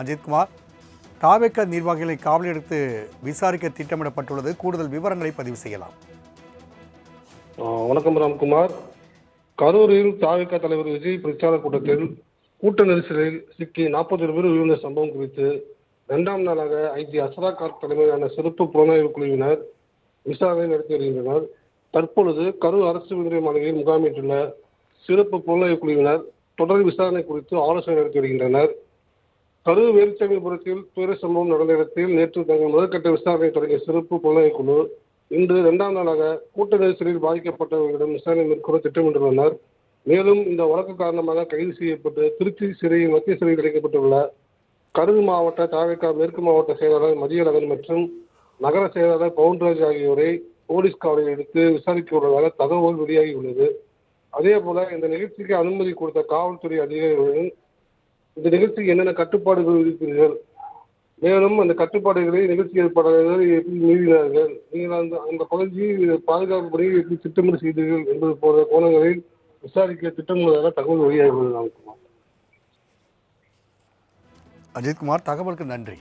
அஜித்குமார், தாவேக நிர்வாகிகளை காவல் எடுத்து விசாரிக்க திட்டமிடப்பட்டுள்ளது. கூடுதல் விவரங்களை பதிவு செய்யலாம். வணக்கம் ராம்குமார். கரூரில் தாவேக தலைவர் விஜய் பிரச்சார கூட்டத்தில் கூட்ட நெரிசலில் சிக்கி 41 பேர் உயிரிழந்த சம்பவம் குறித்து 2ஆம் நாளாக ஐஜி அஸ்ரா கார்க் தலைமையிலான சிறப்பு புலனாய்வு குழுவினர் விசாரணை நடத்தி வருகின்றனர். தற்பொழுது கரூர் அரசு விடுதலை மாளிகையில் முகாமிட்டுள்ள சிறப்பு புலனாய்வு குழுவினர் தொடர் விசாரணை குறித்து ஆலோசனை நடத்தி வருகின்றனர். கரூர் வேலுச்சாமிபுரத்தில் துயர சம்பவம் நடந்த இடத்தில் நேற்று தங்கள் முதற்கட்ட விசாரணை தொடங்கிய சிறப்பு புலனாய்வு குழு இன்று 2ஆம் நாளாக கூட்ட நெரிசலில் பாதிக்கப்பட்டவர்களிடம் விசாரணை மேற்கொள்ள திட்டமிட்டுள்ளனர். மேலும் இந்த வழக்கு காரணமாக கைது செய்யப்பட்டு திருச்சி சிறையில் மத்திய சிறையில் கிடைக்கப்பட்டுள்ள கரூர் மாவட்ட தாவேக மேற்கு மாவட்ட செயலாளர் மதியழகன் மற்றும் நகர செயலாளர் பவுன்ராஜ் ஆகியோரை போலீஸ் காவலில் எடுத்து விசாரிக்க உள்ளதாக தகவல் வெளியாகியுள்ளது. அதே போல இந்த நிகழ்ச்சிக்கு அனுமதி கொடுத்த காவல்துறை அதிகாரிகளுடன் இந்த நிகழ்ச்சிக்கு என்னென்ன கட்டுப்பாடுகள் விதிப்பீர்கள், மேலும் அந்த கட்டுப்பாடுகளை நிகழ்ச்சி ஏற்பாட்டாளர்கள் எப்படி மீறினார்கள், நீங்கள் அந்த பகுதியில் பாதுகாப்பு பணியை எப்படி திட்டமிட்டு செய்தீர்கள் என்பது போன்ற கோணங்களில் விசாரிக்க திட்டமிடுவதாக தகவல் வெளியாகியுள்ளது. அஜித்குமார், தகவலுக்கு நன்றி.